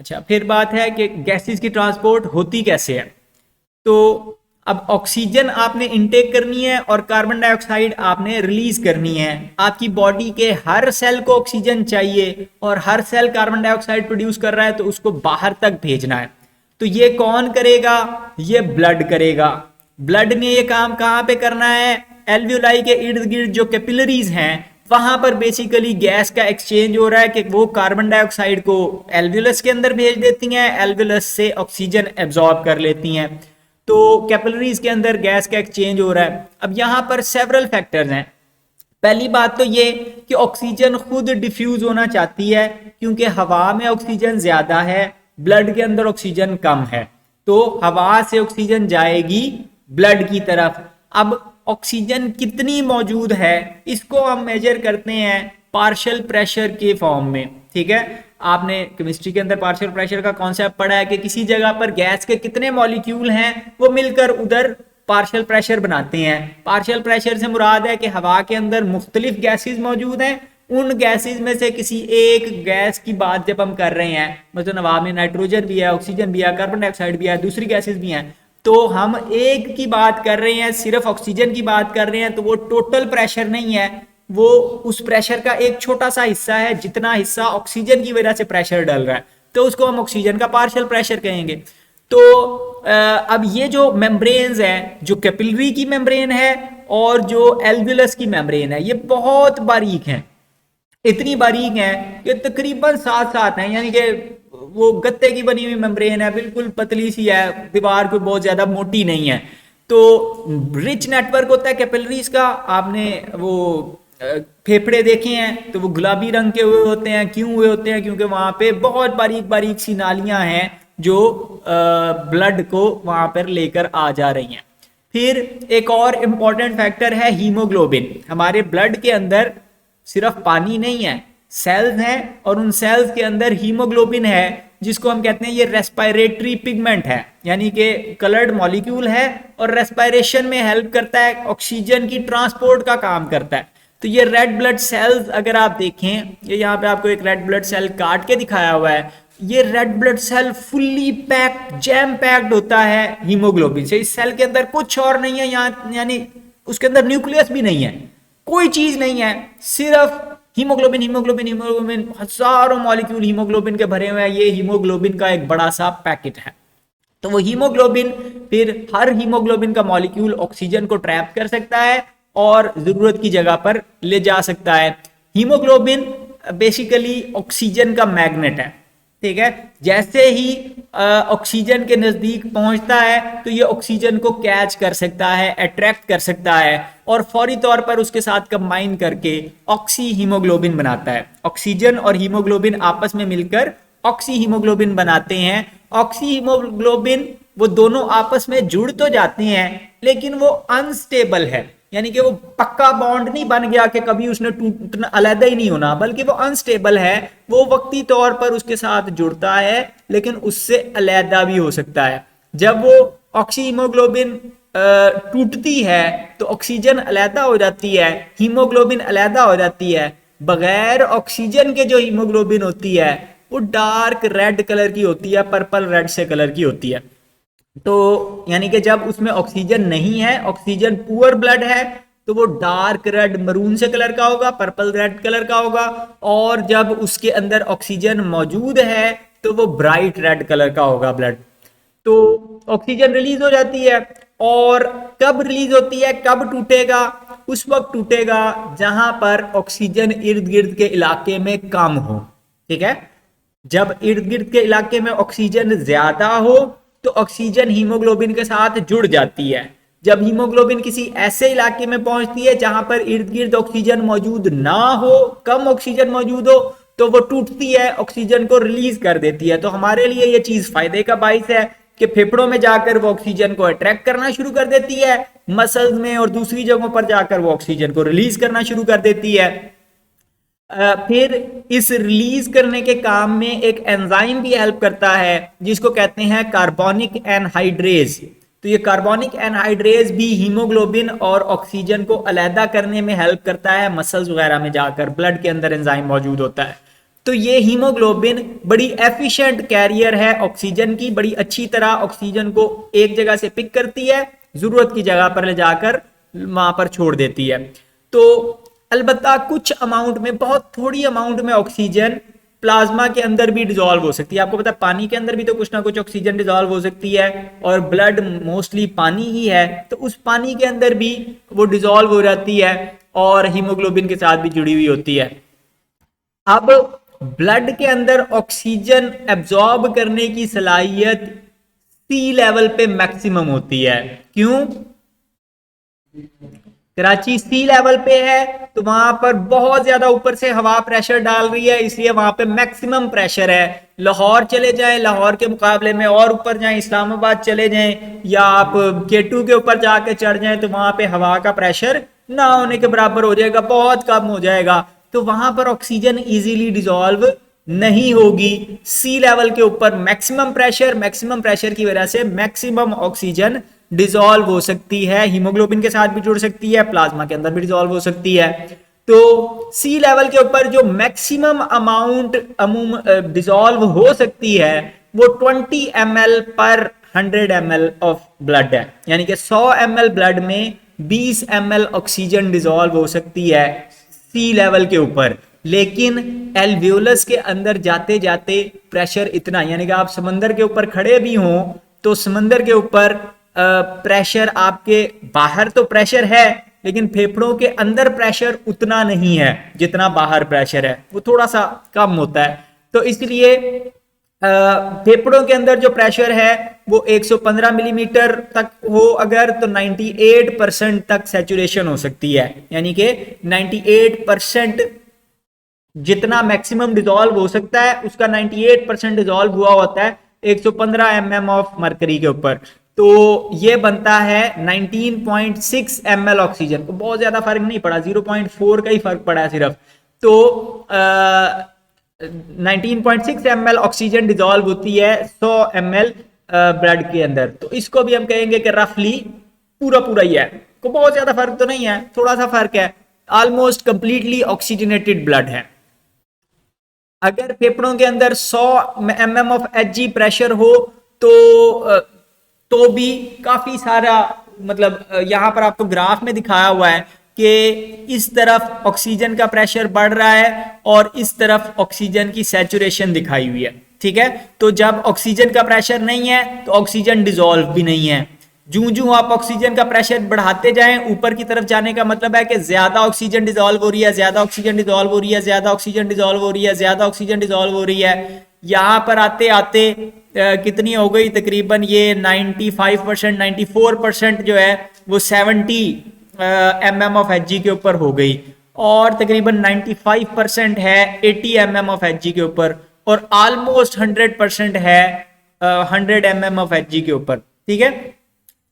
अच्छा, फिर बात है कि गैसेस की ट्रांसपोर्ट होती कैसे है। तो अब ऑक्सीजन आपने इनटेक करनी है और कार्बन डाइऑक्साइड आपने रिलीज करनी है। आपकी बॉडी के हर सेल को ऑक्सीजन चाहिए और हर सेल कार्बन डाइऑक्साइड प्रोड्यूस कर रहा है, तो उसको बाहर तक भेजना है। तो ये कौन करेगा? ये ब्लड करेगा। ब्लड ने ये काम कहाँ पे करना है? एल्वियोलाई के इर्द गिर्द जो कैपिलरीज हैं वहां पर बेसिकली गैस का एक्सचेंज हो रहा है कि वो कार्बन डाइऑक्साइड को एल्वियोलस के अंदर भेज देती हैं, एल्वियोलस से ऑक्सीजन एब्जॉर्ब कर लेती हैं। तो कैपिलरीज के अंदर गैस का एक्सचेंज हो रहा है। अब यहाँ पर सेवरल फैक्टर्स हैं। पहली बात तो ये कि ऑक्सीजन खुद डिफ्यूज होना चाहती है, क्योंकि हवा में ऑक्सीजन ज्यादा है, ब्लड के अंदर ऑक्सीजन कम है, तो हवा से ऑक्सीजन जाएगी ब्लड की तरफ। अब ऑक्सीजन कितनी मौजूद है इसको हम मेजर करते हैं पार्शियल प्रेशर के फॉर्म में। ठीक है, आपने केमिस्ट्री के अंदर पार्शियल प्रेशर का कॉन्सेप्ट पढ़ा है कि किसी जगह पर गैस के कितने मॉलिक्यूल हैं वो मिलकर उधर पार्शियल प्रेशर बनाते हैं। पार्शियल प्रेशर से मुराद है कि हवा के अंदर मुख्तलिफ गैसेस मौजूद हैं, उन गैसेस में से किसी एक गैस की बात जब हम कर रहे हैं, मतलब हवा में नाइट्रोजन भी है, ऑक्सीजन भी है, कार्बन डाइऑक्साइड भी है, दूसरी गैसेस भी हैं, तो हम एक की बात कर रहे हैं, सिर्फ ऑक्सीजन की बात कर रहे हैं, तो वो टोटल प्रेशर नहीं है, वो उस प्रेशर का एक छोटा सा हिस्सा है जितना हिस्सा ऑक्सीजन की वजह से प्रेशर डल रहा है, तो उसको हम ऑक्सीजन का पार्शियल प्रेशर कहेंगे। तो अब ये जो मेम्ब्रेन्स है, जो कैपिलरी की मेम्ब्रेन है और जो एल्वियोलस की मेम्ब्रेन है, ये बहुत बारीक हैं। इतनी बारीक है कि तकरीबन साथ साथ हैं, यानी कि वो गत्ते की बनी हुई मेम्ब्रेन है, बिल्कुल पतली सी है, दीवार कोई बहुत ज्यादा मोटी नहीं है। तो रिच नेटवर्क होता है कैपिलरीज का। आपने वो फेफड़े देखे हैं तो वो गुलाबी रंग के हुए होते हैं। क्यों हुए होते हैं? क्योंकि वहां पे बहुत बारीक बारीक सी नालियां हैं जो ब्लड को वहां पर लेकर आ जा रही हैं। फिर एक और इम्पॉर्टेंट फैक्टर है हीमोग्लोबिन। हमारे ब्लड के अंदर सिर्फ पानी नहीं है, सेल्स हैं, और उन सेल्स के अंदर हीमोग्लोबिन है, जिसको हम कहते हैं ये रेस्पिरेटरी पिगमेंट है, यानी कि कलर्ड मॉलिक्यूल है और रेस्पिरेशन में हेल्प करता है, ऑक्सीजन की ट्रांसपोर्ट का काम करता है। तो ये रेड ब्लड सेल्स अगर आप देखें, ये यहाँ पे आपको एक रेड ब्लड सेल काट के दिखाया हुआ है, ये red blood cell fully packed, jam packed होता है हीमोग्लोबिन से। इस सेल के अंदर कुछ और नहीं है यहाँ, यानी उसके अंदर न्यूक्लियस भी नहीं है, कोई चीज नहीं है, सिर्फ हीमोग्लोबिन हीमोग्लोबिन हीमोग्लोबिन। हजारों मॉलिक्यूल हीमोग्लोबिन के भरे हुए हैं। ये हीमोग्लोबिन का एक बड़ा सा पैकेट है। तो वो हीमोग्लोबिन, फिर हर हीमोग्लोबिन का मॉलिक्यूल ऑक्सीजन को ट्रैप कर सकता है और जरूरत की जगह पर ले जा सकता है। हीमोग्लोबिन बेसिकली ऑक्सीजन का मैग्नेट है। ठीक है, जैसे ही ऑक्सीजन के नजदीक पहुंचता है तो ये ऑक्सीजन को कैच कर सकता है, अट्रैक्ट कर सकता है और फौरी तौर पर उसके साथ कंबाइन करके ऑक्सी हीमोग्लोबिन बनाता है। ऑक्सीजन और हीमोग्लोबिन आपस में मिलकर ऑक्सी हीमोग्लोबिन बनाते हैं। ऑक्सी हीमोग्लोबिन वो दोनों आपस में जुड़ तो जाते हैं, लेकिन वो अनस्टेबल है, यानी कि वो पक्का बॉन्ड नहीं बन गया कि कभी उसने टूटना, अलग ही नहीं होना, बल्कि वो अनस्टेबल है। वो वक्ती तौर पर उसके साथ जुड़ता है लेकिन उससे अलग भी हो सकता है। जब वो ऑक्सी हीमोग्लोबिन टूटती है तो ऑक्सीजन अलग हो जाती है, हीमोग्लोबिन अलग हो जाती है। बगैर ऑक्सीजन के जो हीमोग्लोबिन होती है वो डार्क रेड कलर की होती है, पर्पल रेड से कलर की होती है। तो यानी कि जब उसमें ऑक्सीजन नहीं है, ऑक्सीजन पुअर ब्लड है, तो वो डार्क रेड मरून से कलर का होगा, पर्पल रेड कलर का होगा। और जब उसके अंदर ऑक्सीजन मौजूद है तो वो ब्राइट रेड कलर का होगा ब्लड। तो ऑक्सीजन रिलीज हो जाती है, और कब रिलीज होती है, कब टूटेगा? उस वक्त टूटेगा जहां पर ऑक्सीजन इर्द गिर्द के इलाके में कम हो। ठीक है, जब इर्द गिर्द के इलाके में ऑक्सीजन ज्यादा हो तो ऑक्सीजन हीमोग्लोबिन के साथ जुड़ जाती है। जब हीमोग्लोबिन किसी ऐसे इलाके में पहुंचती है जहां पर इर्द गिर्द ऑक्सीजन मौजूद ना हो, कम ऑक्सीजन मौजूद हो, तो वो टूटती है, ऑक्सीजन को रिलीज कर देती है। तो हमारे लिए ये चीज फायदे का बाइस है कि फेफड़ों में जाकर वो ऑक्सीजन को अट्रैक्ट करना शुरू कर देती है, मसल्स में और दूसरी जगहों पर जाकर वो ऑक्सीजन को रिलीज करना शुरू कर देती है। फिर इस रिलीज करने के काम में एक एंजाइम भी हेल्प करता है जिसको कहते हैं कार्बोनिक एनहाइड्रेज। तो ये कार्बोनिक एनहाइड्रेज भी हीमोग्लोबिन और ऑक्सीजन को अलहदा करने में हेल्प करता है, मसल्स वगैरह में जाकर ब्लड के अंदर एंजाइम मौजूद होता है। तो ये हीमोग्लोबिन बड़ी एफिशिएंट कैरियर है ऑक्सीजन की, बड़ी अच्छी तरह ऑक्सीजन को एक जगह से पिक करती है, जरूरत की जगह पर ले जाकर वहां पर छोड़ देती है। तो अलबत्ता कुछ अमाउंट में, बहुत थोड़ी अमाउंट में ऑक्सीजन प्लाज्मा के अंदर भी डिसॉल्व हो सकती है। आपको पता है पानी के अंदर भी तो कुछ ना कुछ ऑक्सीजन डिसॉल्व हो सकती है, और ब्लड मोस्टली पानी ही है, तो उस पानी के अंदर भी वो डिसॉल्व हो जाती है और हीमोग्लोबिन के साथ भी जुड़ी हुई होती है। अब ब्लड के अंदर ऑक्सीजन एब्जॉर्ब करने की सलाहियत सी लेवल पे मैक्सिमम होती है। क्यों? कराची सी लेवल पे है तो वहां पर बहुत ज्यादा ऊपर से हवा प्रेशर डाल रही है, इसलिए वहां पे मैक्सिमम प्रेशर है। लाहौर चले जाएं, लाहौर के मुकाबले में और ऊपर जाएं, इस्लामाबाद चले जाएं, या आप K2 के ऊपर जाके चढ़ जाएं, तो वहां पे हवा का प्रेशर ना होने के बराबर हो जाएगा, बहुत कम हो जाएगा। तो वहां पर ऑक्सीजन इजीली डिसॉल्व नहीं होगी। सी लेवल के ऊपर मैक्सिमम प्रेशर की वजह से मैक्सिमम ऑक्सीजन डिसॉल्व हो सकती है, हीमोग्लोबिन के साथ भी जुड़ सकती है, प्लाज्मा के अंदर भी डिसॉल्व हो सकती है। तो सी लेवल के ऊपर जो मैक्सिमम अमाउंट डिसॉल्व हो सकती है वो 20 ml पर 100 ml ऑफ ब्लड है, यानी कि 100 ml ब्लड में 20 ml ऑक्सीजन डिसॉल्व हो सकती है सी लेवल के ऊपर। लेकिन एल्वियोलस के अंदर जाते जाते प्रेशर इतना, यानी कि आप समंदर के ऊपर खड़े भी हों तो समंदर के ऊपर प्रेशर, आपके बाहर तो प्रेशर है लेकिन फेफड़ों के अंदर प्रेशर उतना नहीं है जितना बाहर प्रेशर है, वो थोड़ा सा कम होता है। तो इसलिए फेफड़ों के अंदर जो प्रेशर है वो 115 मिलीमीटर तक हो अगर, तो 98% तक सैचुरेशन हो सकती है, यानी कि 98% जितना मैक्सिमम डिसॉल्व हो सकता है उसका 98% डिसॉल्व हुआ होता है 115 mm ऑफ मरकरी के ऊपर। तो ये बनता है 19.6 ml ऑक्सीजन को, बहुत ज्यादा फर्क नहीं पड़ा, 0.4 का ही फर्क पड़ा है सिर्फ। तो 19.6 ml ऑक्सीजन डिसॉल्व होती है 100 ml ब्लड के अंदर। तो इसको भी हम कहेंगे कि रफली पूरा पूरा ही है, को बहुत ज्यादा फर्क तो नहीं है, थोड़ा सा फर्क है, ऑलमोस्ट कंप्लीटली ऑक्सीजनेटेड ब्लड है। अगर फेफड़ों के अंदर 100 mm ऑफ Hg प्रेशर हो तो भी काफी सारा, मतलब यहां पर आपको ग्राफ में दिखाया हुआ है कि इस तरफ ऑक्सीजन का प्रेशर बढ़ रहा है और इस तरफ ऑक्सीजन की सैचुरेशन दिखाई हुई है, ठीक है। तो जब ऑक्सीजन का प्रेशर नहीं है तो ऑक्सीजन डिसॉल्व भी नहीं है। जूं जूं आप ऑक्सीजन का प्रेशर बढ़ाते जाएं ऊपर की तरफ जाने का मतलब है कि ज्यादा ऑक्सीजन डिसॉल्व हो रही है, ज्यादा ऑक्सीजन डिसॉल्व हो रही है, ज्यादा ऑक्सीजन डिसॉल्व हो रही है, ज्यादा ऑक्सीजन डिसॉल्व हो रही है। यहां पर आते आते कितनी हो गई, तकरीबन ये 95%, 94% जो है वो 70 mm ऑफ Hg के ऊपर हो गई, और तकरीबन 95% है 80 mm ऑफ Hg के ऊपर, और ऑलमोस्ट 100% है 100 mm ऑफ Hg के ऊपर, ठीक है।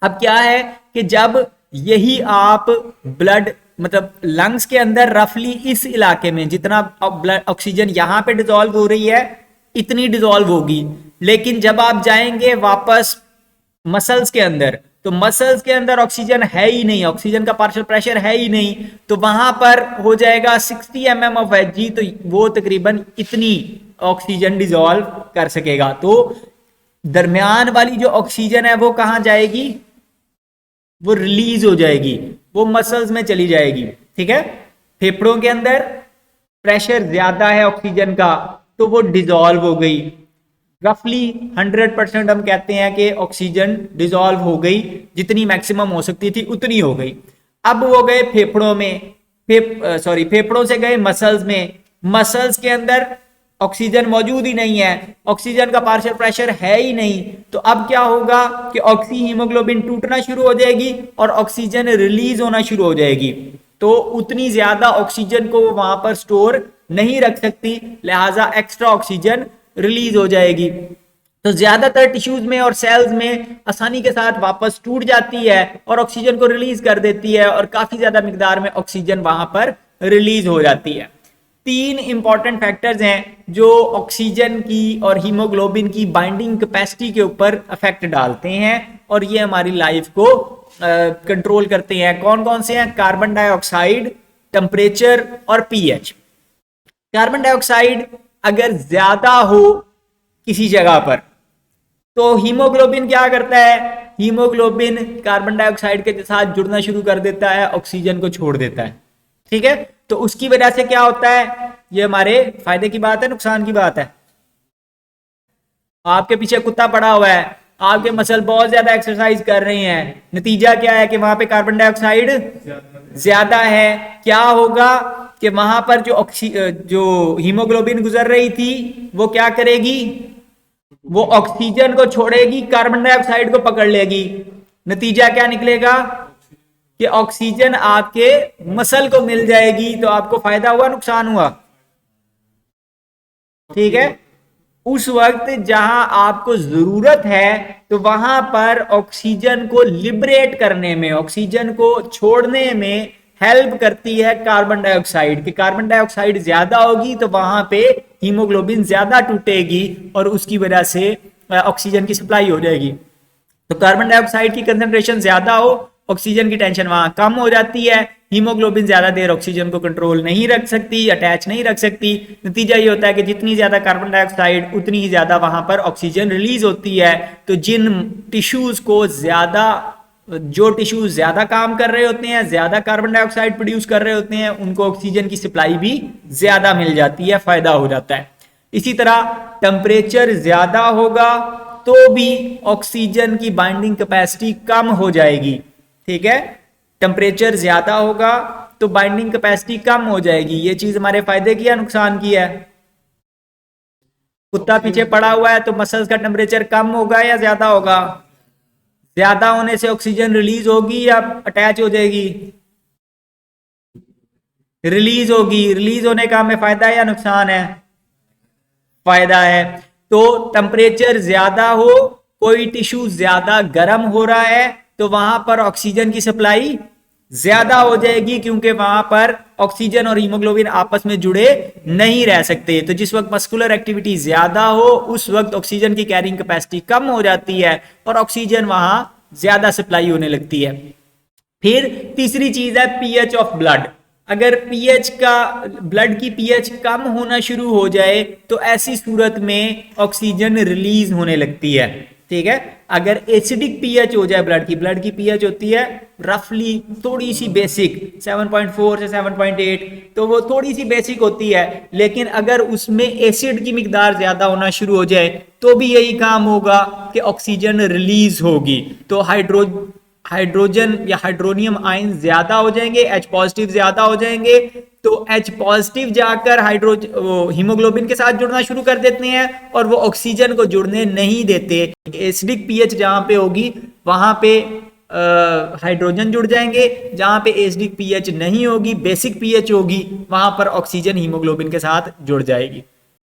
अब क्या है कि जब यही आप ब्लड, मतलब लंग्स के अंदर रफली इस इलाके में जितना ब्लड ऑक्सीजन यहां पे डिसॉल्व हो रही है इतनी डिसॉल्व होगी, लेकिन जब आप जाएंगे वापस मसल्स के अंदर तो मसल्स के अंदर ऑक्सीजन है ही नहीं, ऑक्सीजन का पार्शियल प्रेशर है ही नहीं, तो वहां पर हो जाएगा 60 mm ऑफ Hg, तो वो तकरीबन इतनी ऑक्सीजन डिसॉल्व कर सकेगा। तो दरमियान वाली जो ऑक्सीजन है वो कहां जाएगी, वो रिलीज हो जाएगी, वो मसल्स में चली जाएगी, ठीक है। फेफड़ों के अंदर प्रेशर ज्यादा है ऑक्सीजन का तो वो डिसॉल्व हो गई, रफली 100% हम कहते हैं कि ऑक्सीजन डिसॉल्व हो गई, जितनी मैक्सिमम हो सकती थी उतनी हो गई। अब वो गए फेफड़ों में, फेफड़ों से गए मसल्स में, मसल्स के अंदर ऑक्सीजन मौजूद ही नहीं है, ऑक्सीजन का पार्शियल प्रेशर है ही नहीं, तो अब क्या होगा कि ऑक्सी हीमोग्लोबिन टूटना शुरू हो जाएगी और ऑक्सीजन रिलीज होना शुरू हो जाएगी। तो उतनी ज्यादा ऑक्सीजन को वहां पर स्टोर नहीं रख सकती, लिहाजा एक्स्ट्रा ऑक्सीजन रिलीज हो जाएगी। तो ज्यादातर टिश्यूज में और सेल्स में आसानी के साथ वापस टूट जाती है और ऑक्सीजन को रिलीज कर देती है, और काफी ज्यादा मिकदार में ऑक्सीजन वहां पर रिलीज हो जाती है। 3 इंपॉर्टेंट फैक्टर्स हैं जो ऑक्सीजन की और हीमोग्लोबिन की बाइंडिंग कैपेसिटी के ऊपर इफेक्ट डालते हैं और ये हमारी लाइफ को कंट्रोल करते हैं। कौन कौन से हैं? कार्बन डाइऑक्साइड, टेम्परेचर और पीएच। कार्बन डाइऑक्साइड अगर ज्यादा हो किसी जगह पर, तो हीमोग्लोबिन क्या करता है, हीमोग्लोबिन कार्बन डाइऑक्साइड के साथ जुड़ना शुरू कर देता है, ऑक्सीजन को छोड़ देता है। ठीक है, तो उसकी वजह से क्या होता है, ये हमारे फायदे की बात है नुकसान की बात है? आपके पीछे कुत्ता पड़ा हुआ है, आपके मसल बहुत ज्यादा एक्सरसाइज कर रहे हैं, नतीजा क्या है कि वहां पे कार्बन डाइऑक्साइड ज्यादा है। क्या होगा कि वहां पर जो हीमोग्लोबिन गुजर रही थी वो क्या करेगी, वो ऑक्सीजन को छोड़ेगी, कार्बन डाइऑक्साइड को पकड़ लेगी। नतीजा क्या निकलेगा कि ऑक्सीजन आपके मसल को मिल जाएगी। तो आपको फायदा हुआ नुकसान हुआ? ठीक है, उस वक्त जहां आपको जरूरत है तो वहां पर ऑक्सीजन को लिबरेट करने में, ऑक्सीजन को छोड़ने में हेल्प करती है कार्बन डाइऑक्साइड। कि कार्बन डाइऑक्साइड ज्यादा होगी तो वहां पे हीमोग्लोबिन ज्यादा टूटेगी और उसकी वजह से ऑक्सीजन की सप्लाई हो जाएगी। तो कार्बन डाइऑक्साइड की कंसंट्रेशन ज्यादा हो, ऑक्सीजन की टेंशन वहां कम हो जाती है। हीमोग्लोबिन ज्यादा देर ऑक्सीजन को कंट्रोल नहीं रख सकती, अटैच नहीं रख सकती। नतीजा ये होता है कि जितनी ज्यादा कार्बन डाइऑक्साइड उतनी ही ज्यादा वहां पर ऑक्सीजन रिलीज होती है। तो जिन टिश्यूज को ज्यादा, जो टिश्यूज ज्यादा काम कर रहे होते हैं, ज्यादा कार्बन डाइऑक्साइड प्रोड्यूस कर रहे होते हैं, उनको ऑक्सीजन की सप्लाई भी ज्यादा मिल जाती है, फायदा हो जाता है। इसी तरह टेम्परेचर ज्यादा होगा तो भी ऑक्सीजन की बाइंडिंग कैपेसिटी कम हो जाएगी। ठीक है, टेम्परेचर ज्यादा होगा तो बाइंडिंग कैपेसिटी कम हो जाएगी। ये चीज हमारे फायदे की या नुकसान की है? कुत्ता पीछे पड़ा हुआ है तो मसल्स का टेम्परेचर कम होगा या ज्यादा होगा? ज्यादा होने से ऑक्सीजन रिलीज होगी या अटैच हो जाएगी? रिलीज होगी। रिलीज होने का हमें फायदा है या नुकसान है? फायदा है। तो टेम्परेचर ज्यादा हो, कोई टिश्यू ज्यादा गर्म हो रहा है तो वहां पर ऑक्सीजन की सप्लाई ज्यादा हो जाएगी, क्योंकि वहां पर ऑक्सीजन और हीमोग्लोबिन आपस में जुड़े नहीं रह सकते। तो जिस वक्त मस्कुलर एक्टिविटी ज्यादा हो उस वक्त ऑक्सीजन की कैरिंग कैपेसिटी कम हो जाती है और ऑक्सीजन वहां ज्यादा सप्लाई होने लगती है। फिर तीसरी चीज है पीएच ऑफ ब्लड। अगर पीएच का, ब्लड की पीएच कम होना शुरू हो जाए तो ऐसी सूरत में ऑक्सीजन रिलीज होने लगती है। ठीक है, अगर एसिडिक पीएच हो जाए, ब्लड की पीएच होती है रफली थोड़ी सी बेसिक 7.4 से 7.8, तो वो थोड़ी सी बेसिक होती है। लेकिन अगर उसमें एसिड की मिकदार ज्यादा होना शुरू हो जाए तो भी यही काम होगा कि ऑक्सीजन रिलीज होगी। तो हाइड्रोजन या हाइड्रोनियम आयन ज्यादा हो जाएंगे, H पॉजिटिव ज्यादा हो जाएंगे। तो H पॉजिटिव जाकर हीमोग्लोबिन के साथ जुड़ना शुरू कर देते हैं और वो ऑक्सीजन को जुड़ने नहीं देते। एसिडिक पीएच जहां पे होगी वहां पे हाइड्रोजन जुड़ जाएंगे, जहां पे एसिडिक पीएच नहीं होगी, बेसिक पीएच होगी, वहां पर ऑक्सीजन हीमोग्लोबिन के साथ जुड़ जाएगी।